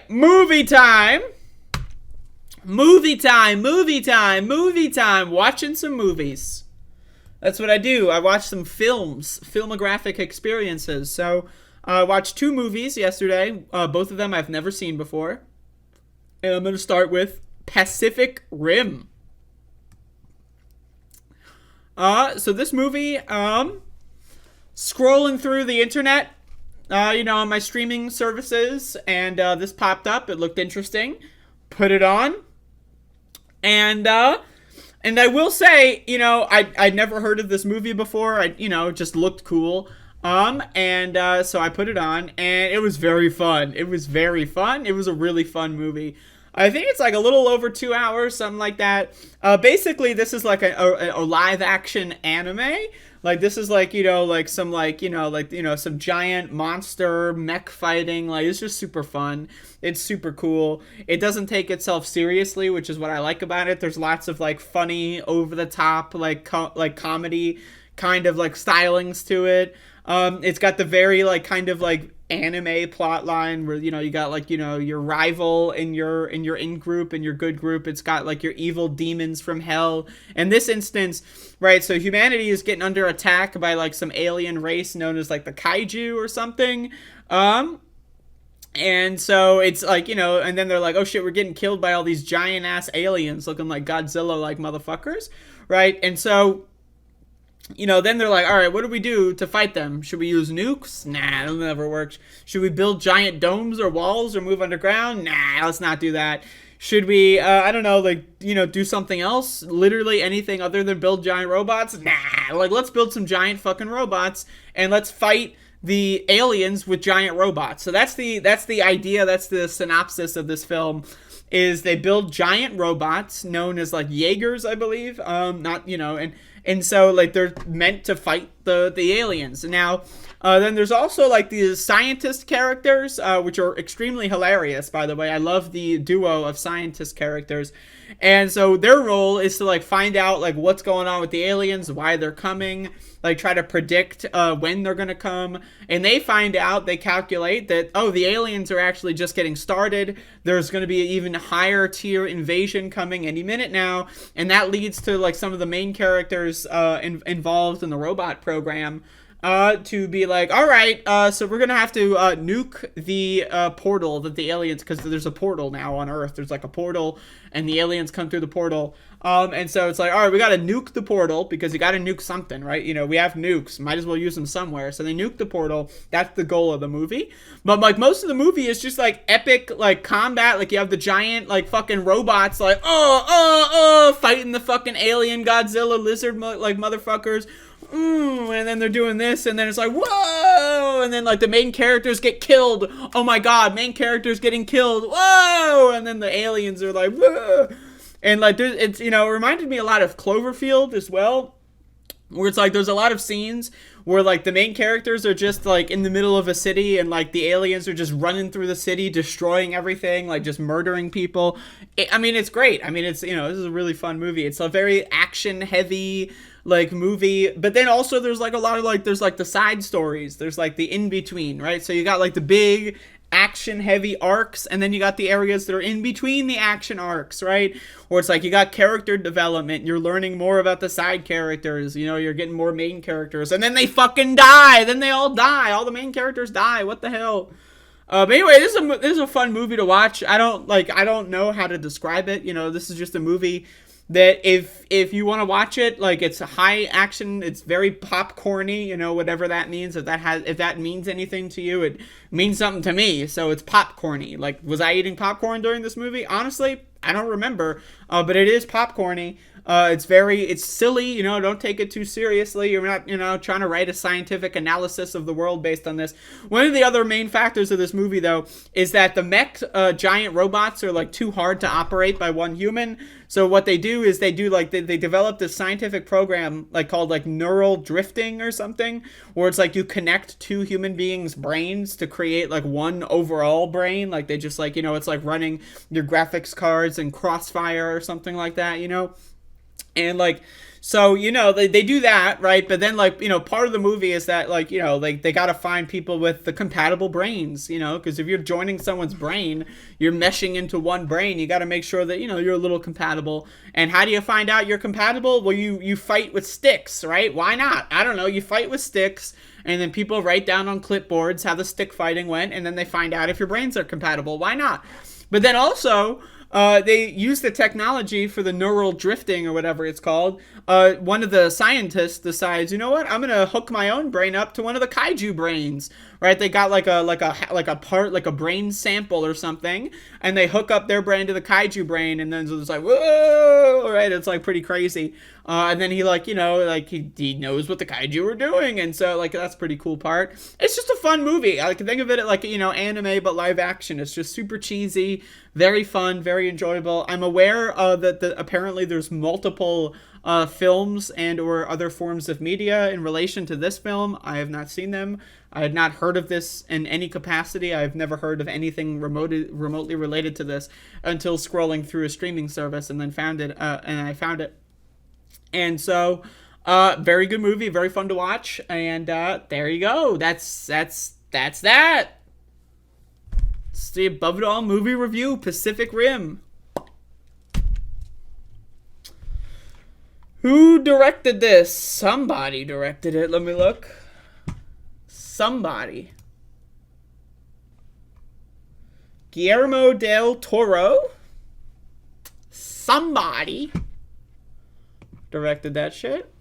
movie time. Movie time. Watching some movies. That's what I do. I watch some films, filmographic experiences. So I watched 2 movies yesterday. Both of them I've never seen before. And I'm going to start with Pacific Rim. So this movie, scrolling through the internet, on my streaming services, and this popped up. It looked interesting. Put it on. And I will say, I'd never heard of this movie before. It just looked cool. So I put it on, and it was very fun. It was a really fun movie. I think it's like a little over 2 hours, something like that. Basically, this is like a live action anime. Like, this is like, some giant monster mech fighting. Like, it's just super fun. It's super cool. It doesn't take itself seriously, which is what I like about it. There's lots of like funny, over the top, like comedy kind of like stylings to it. It's got the very like kind of like anime plot line where you got like your rival in your in group and your good group. It's got like your evil demons from hell. In this instance, right, so humanity is getting under attack by like some alien race known as like the kaiju or something. And so it's like, and then they're like, oh shit, we're getting killed by all these giant ass aliens looking like Godzilla like motherfuckers, right? And so then they're like, all right, what do we do to fight them? Should we use nukes? Nah, that never works. Should we build giant domes or walls or move underground? Nah, let's not do that. Should we, do something else? Literally anything other than build giant robots? Nah, like, let's build some giant fucking robots and let's fight the aliens with giant robots. So that's the idea. That's the synopsis of this film. Is they build giant robots known as like Jaegers, I believe. And so like they're meant to fight the aliens. Now, then there's also like these scientist characters, which are extremely hilarious, by the way. I love the duo of scientist characters. And so their role is to like find out like what's going on with the aliens, why they're coming, like try to predict when they're going to come. And they find out, they calculate that, oh, the aliens are actually just getting started. There's going to be an even higher tier invasion coming any minute now. And that leads to like some of the main characters involved in the robot program to be like, all right, so we're gonna have to nuke the portal that the aliens, because there's a portal now on Earth. There's like a portal, and the aliens come through the portal. And so it's like, all right, we gotta nuke the portal because you gotta nuke something, right? We have nukes, might as well use them somewhere. So they nuke the portal. That's the goal of the movie. But like most of the movie is just like epic like combat. Like you have the giant like fucking robots like fighting the fucking alien Godzilla lizard like motherfuckers. And then they're doing this, and then it's like, whoa, and then like the main characters get killed. Oh my god, main characters getting killed. Whoa, and then the aliens are like, whoa. And like it's it reminded me a lot of Cloverfield as well, where it's like there's a lot of scenes where like the main characters are just like in the middle of a city, and like the aliens are just running through the city, destroying everything, like just murdering people. It's great. It's this is a really fun movie. It's a very action heavy like movie, but then also there's like a lot of like there's like the side stories, there's like the in between, right? So you got like the big action heavy arcs, and then you got the areas that are in between the action arcs, right? Or it's like you got character development, you're learning more about the side characters, you're getting more main characters, and then they fucking die, then they all die, all the main characters die. What the hell? But anyway, this is a fun movie to watch. I don't know how to describe it. This is just a movie that if you want to watch it, like it's a high action, it's very popcorny, whatever that means. If that means anything to you, it means something to me. So it's popcorny. Like, was I eating popcorn during this movie? Honestly, I don't remember. But it is popcorny. It's silly, don't take it too seriously. You're not, trying to write a scientific analysis of the world based on this. One of the other main factors of this movie, though, is that the mech giant robots are like too hard to operate by one human. So what they do is they develop this scientific program like called like neural drifting or something, where it's like you connect two human beings' brains to create like one overall brain. Like they just like, it's like running your graphics cards in Crossfire or something like that, And like, so, you know, they do that, right? But then, like, you know, part of the movie is that, like, you know, like, they got to find people with the compatible brains, you know, because if you're joining someone's brain, you're meshing into one brain. You got to make sure that, you know, you're a little compatible. And how do you find out you're compatible? Well, you fight with sticks, right? Why not? I don't know. You fight with sticks, and then people write down on clipboards how the stick fighting went, and then they find out if your brains are compatible. Why not? But then also, they use the technology for the neural drifting or whatever it's called. One of the scientists decides, you know what? I'm gonna hook my own brain up to one of the kaiju brains. Right? They got like a brain sample or something, and they hook up their brain to the kaiju brain, and then it's like, whoa! Right? It's like pretty crazy. And then he, like, you know, like he knows what the kaiju are doing, and so, like, that's a pretty cool part. It's just a fun movie. I can think of it like, you know, anime but live action. It's just super cheesy, very fun, very enjoyable. I'm aware that apparently there's multiple films and or other forms of media in relation to this film. I have not seen them. I had not heard of this in any capacity. I've never heard of anything remotely related to this until scrolling through a streaming service, and then found it. And I found it. And so, very good movie, very fun to watch. And there you go. That's that. It's the Above It All movie review, Pacific Rim. Who directed this? Somebody directed it. Let me look. Somebody. Guillermo del Toro. Somebody directed that shit.